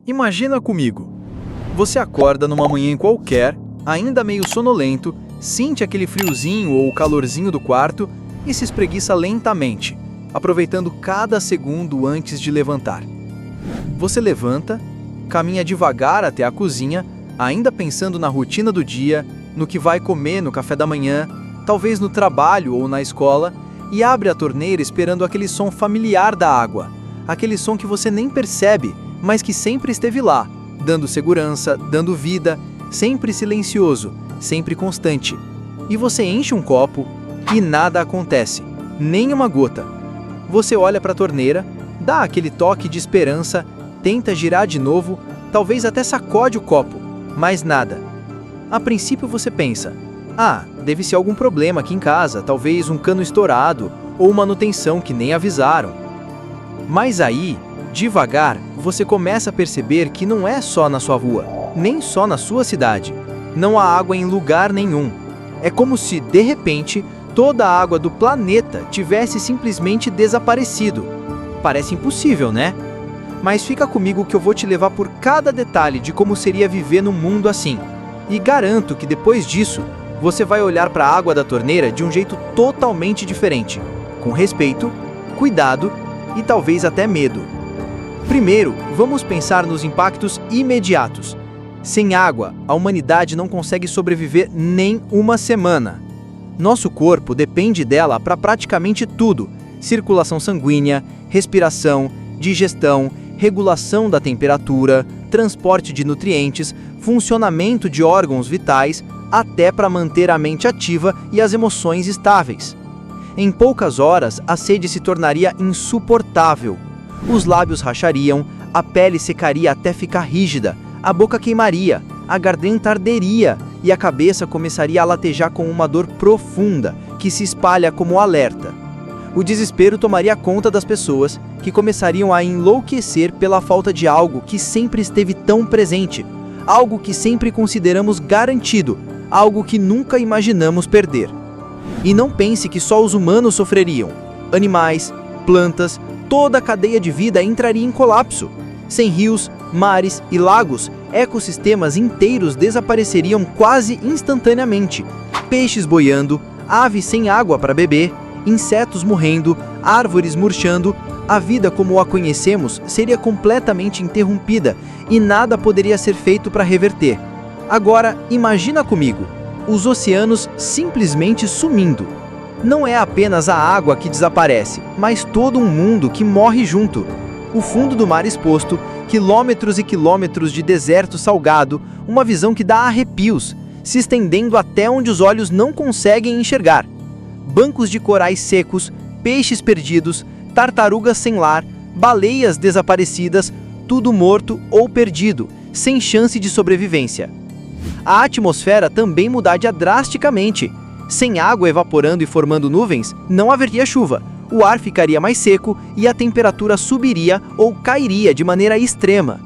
Imagina comigo. Você acorda numa manhã qualquer, ainda meio sonolento, sente aquele friozinho ou calorzinho do quarto e se espreguiça lentamente, aproveitando cada segundo antes de levantar. Você levanta, caminha devagar até a cozinha, ainda pensando na rotina do dia, no que vai comer no café da manhã, talvez no trabalho ou na escola, e abre a torneira esperando aquele som familiar da água, aquele som que você nem percebe, mas que sempre esteve lá, dando segurança, dando vida, sempre silencioso, sempre constante. E você enche um copo e nada acontece, nem uma gota. Você olha para a torneira, dá aquele toque de esperança, tenta girar de novo, talvez até sacode o copo, mas nada. A princípio você pensa, deve ser algum problema aqui em casa, talvez um cano estourado ou manutenção que nem avisaram. Mas aí, devagar, você começa a perceber que não é só na sua rua, nem só na sua cidade. Não há água em lugar nenhum. É como se, de repente, toda a água do planeta tivesse simplesmente desaparecido. Parece impossível, né? Mas fica comigo que eu vou te levar por cada detalhe de como seria viver num mundo assim. E garanto que depois disso, você vai olhar para a água da torneira de um jeito totalmente diferente, com respeito, cuidado e talvez até medo. Primeiro, vamos pensar nos impactos imediatos. Sem água, a humanidade não consegue sobreviver nem uma semana. Nosso corpo depende dela para praticamente tudo: circulação sanguínea, respiração, digestão, regulação da temperatura, transporte de nutrientes, funcionamento de órgãos vitais, até para manter a mente ativa e as emoções estáveis. Em poucas horas, a sede se tornaria insuportável. Os lábios rachariam, a pele secaria até ficar rígida, a boca queimaria, a garganta arderia e a cabeça começaria a latejar com uma dor profunda que se espalha como alerta. O desespero tomaria conta das pessoas, que começariam a enlouquecer pela falta de algo que sempre esteve tão presente, algo que sempre consideramos garantido, algo que nunca imaginamos perder. E não pense que só os humanos sofreriam. Animais, plantas, toda a cadeia de vida entraria em colapso. Sem rios, mares e lagos, ecossistemas inteiros desapareceriam quase instantaneamente. Peixes boiando, aves sem água para beber, insetos morrendo, árvores murchando, a vida como a conhecemos seria completamente interrompida e nada poderia ser feito para reverter. Agora, imagina comigo, os oceanos simplesmente sumindo. Não é apenas a água que desaparece, mas todo um mundo que morre junto. O fundo do mar exposto, quilômetros e quilômetros de deserto salgado, uma visão que dá arrepios, se estendendo até onde os olhos não conseguem enxergar. Bancos de corais secos, peixes perdidos, tartarugas sem lar, baleias desaparecidas, tudo morto ou perdido, sem chance de sobrevivência. A atmosfera também mudaria drasticamente. Sem água evaporando e formando nuvens, não haveria chuva, o ar ficaria mais seco e a temperatura subiria ou cairia de maneira extrema.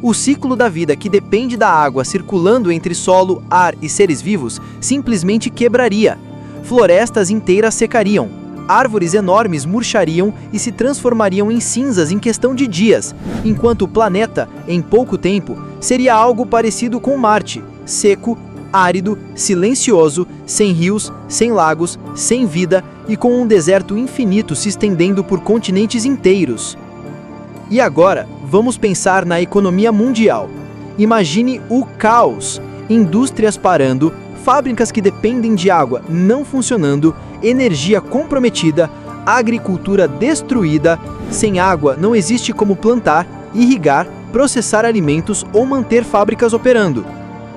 O ciclo da vida que depende da água circulando entre solo, ar e seres vivos simplesmente quebraria. Florestas inteiras secariam, árvores enormes murchariam e se transformariam em cinzas em questão de dias, enquanto o planeta, em pouco tempo, seria algo parecido com Marte, seco, árido, silencioso, sem rios, sem lagos, sem vida e com um deserto infinito se estendendo por continentes inteiros. E agora, vamos pensar na economia mundial. Imagine o caos, indústrias parando, fábricas que dependem de água não funcionando, energia comprometida, agricultura destruída. Sem água não existe como plantar, irrigar, processar alimentos ou manter fábricas operando.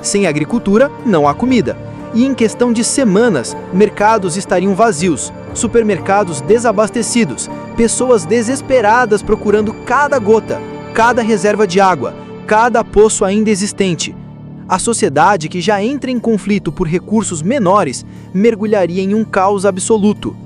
Sem agricultura, não há comida. E em questão de semanas, mercados estariam vazios, supermercados desabastecidos, pessoas desesperadas procurando cada gota, cada reserva de água, cada poço ainda existente. A sociedade, que já entra em conflito por recursos menores, mergulharia em um caos absoluto.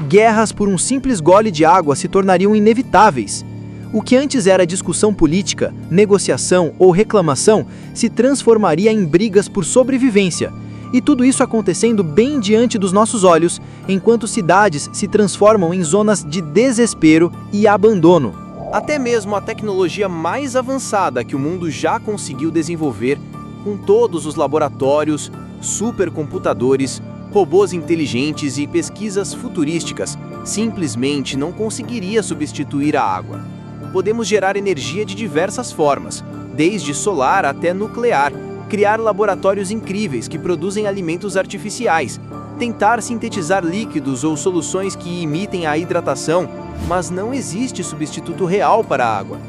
Guerras por um simples gole de água se tornariam inevitáveis. O que antes era discussão política, negociação ou reclamação se transformaria em brigas por sobrevivência. E tudo isso acontecendo bem diante dos nossos olhos, enquanto cidades se transformam em zonas de desespero e abandono. Até mesmo a tecnologia mais avançada que o mundo já conseguiu desenvolver, com todos os laboratórios, supercomputadores, robôs inteligentes e pesquisas futurísticas, simplesmente não conseguiria substituir a água. Podemos gerar energia de diversas formas, desde solar até nuclear, criar laboratórios incríveis que produzem alimentos artificiais, tentar sintetizar líquidos ou soluções que imitem a hidratação, mas não existe substituto real para a água.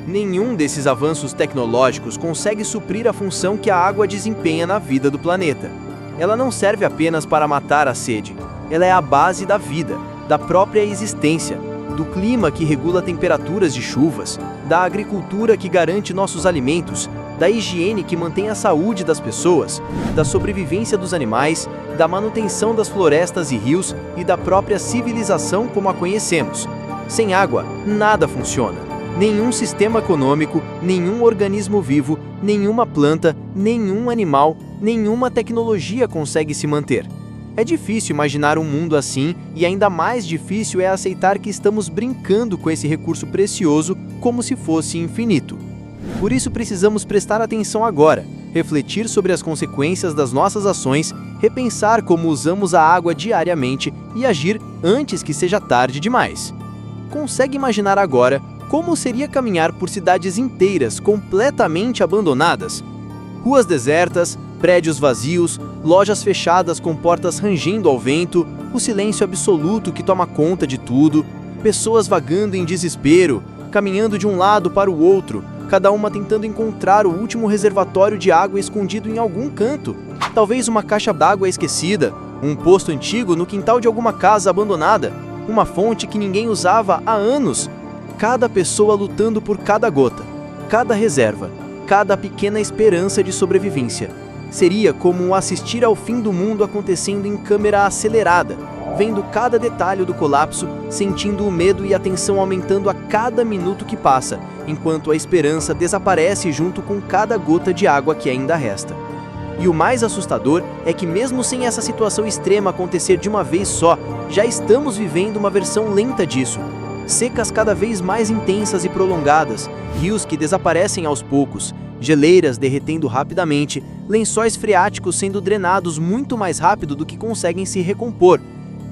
Nenhum desses avanços tecnológicos consegue suprir a função que a água desempenha na vida do planeta. Ela não serve apenas para matar a sede, ela é a base da vida, da própria existência, do clima que regula temperaturas de chuvas, da agricultura que garante nossos alimentos, da higiene que mantém a saúde das pessoas, da sobrevivência dos animais, da manutenção das florestas e rios e da própria civilização como a conhecemos. Sem água, nada funciona. Nenhum sistema econômico, nenhum organismo vivo, nenhuma planta, nenhum animal, nenhuma tecnologia consegue se manter. É difícil imaginar um mundo assim e ainda mais difícil é aceitar que estamos brincando com esse recurso precioso como se fosse infinito. Por isso precisamos prestar atenção agora, refletir sobre as consequências das nossas ações, repensar como usamos a água diariamente e agir antes que seja tarde demais. Consegue imaginar agora como seria caminhar por cidades inteiras completamente abandonadas? Ruas desertas, prédios vazios, lojas fechadas com portas rangendo ao vento, o silêncio absoluto que toma conta de tudo, pessoas vagando em desespero, caminhando de um lado para o outro, cada uma tentando encontrar o último reservatório de água escondido em algum canto. Talvez uma caixa d'água esquecida, um posto antigo no quintal de alguma casa abandonada, uma fonte que ninguém usava há anos. Cada pessoa lutando por cada gota, cada reserva, cada pequena esperança de sobrevivência. Seria como assistir ao fim do mundo acontecendo em câmera acelerada, vendo cada detalhe do colapso, sentindo o medo e a tensão aumentando a cada minuto que passa, enquanto a esperança desaparece junto com cada gota de água que ainda resta. E o mais assustador é que mesmo sem essa situação extrema acontecer de uma vez só, já estamos vivendo uma versão lenta disso. Secas cada vez mais intensas e prolongadas, rios que desaparecem aos poucos, geleiras derretendo rapidamente, lençóis freáticos sendo drenados muito mais rápido do que conseguem se recompor.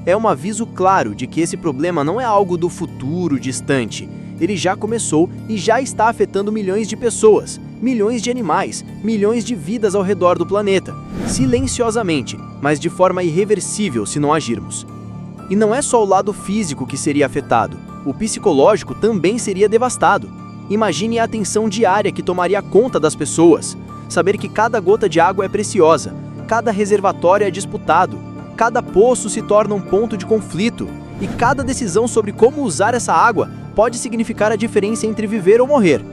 É um aviso claro de que esse problema não é algo do futuro distante. Ele já começou e já está afetando milhões de pessoas, milhões de animais, milhões de vidas ao redor do planeta, silenciosamente, mas de forma irreversível se não agirmos. E não é só o lado físico que seria afetado, o psicológico também seria devastado. Imagine a atenção diária que tomaria conta das pessoas. Saber que cada gota de água é preciosa, cada reservatório é disputado, cada poço se torna um ponto de conflito, e cada decisão sobre como usar essa água pode significar a diferença entre viver ou morrer.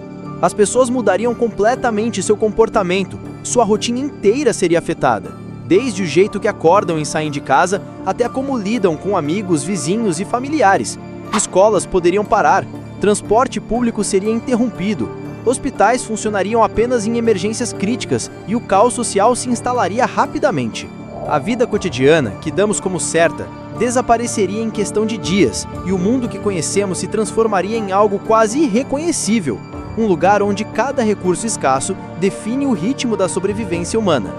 As pessoas mudariam completamente seu comportamento, sua rotina inteira seria afetada, desde o jeito que acordam e saem de casa, até como lidam com amigos, vizinhos e familiares. Escolas poderiam parar, transporte público seria interrompido, hospitais funcionariam apenas em emergências críticas e o caos social se instalaria rapidamente. A vida cotidiana, que damos como certa, desapareceria em questão de dias e o mundo que conhecemos se transformaria em algo quase irreconhecível, um lugar onde cada recurso escasso define o ritmo da sobrevivência humana.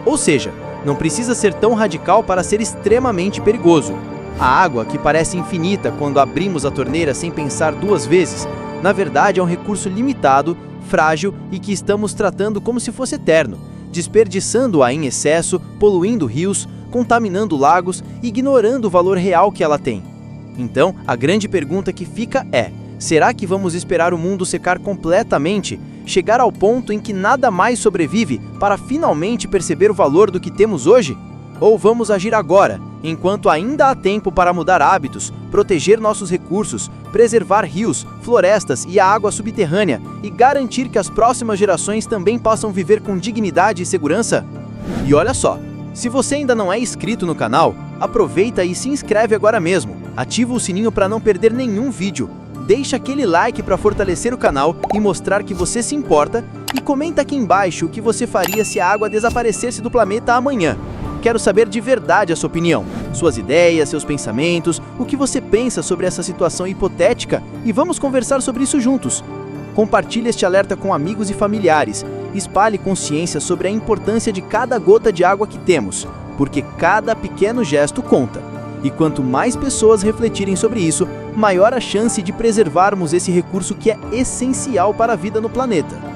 Ou seja, não precisa ser tão radical para ser extremamente perigoso. A água, que parece infinita quando abrimos a torneira sem pensar duas vezes, na verdade é um recurso limitado, frágil e que estamos tratando como se fosse eterno, desperdiçando-a em excesso, poluindo rios, contaminando lagos, ignorando o valor real que ela tem. Então, a grande pergunta que fica é: será que vamos esperar o mundo secar completamente, chegar ao ponto em que nada mais sobrevive para finalmente perceber o valor do que temos hoje? Ou vamos agir agora, enquanto ainda há tempo para mudar hábitos, proteger nossos recursos, preservar rios, florestas e a água subterrânea e garantir que as próximas gerações também possam viver com dignidade e segurança? E olha só, se você ainda não é inscrito no canal, aproveita e se inscreve agora mesmo, ativa o sininho para não perder nenhum vídeo, deixa aquele like para fortalecer o canal e mostrar que você se importa e comenta aqui embaixo o que você faria se a água desaparecesse do planeta amanhã. Quero saber de verdade a sua opinião, suas ideias, seus pensamentos, o que você pensa sobre essa situação hipotética e vamos conversar sobre isso juntos. Compartilhe este alerta com amigos e familiares. Espalhe consciência sobre a importância de cada gota de água que temos, porque cada pequeno gesto conta. E quanto mais pessoas refletirem sobre isso, maior a chance de preservarmos esse recurso que é essencial para a vida no planeta.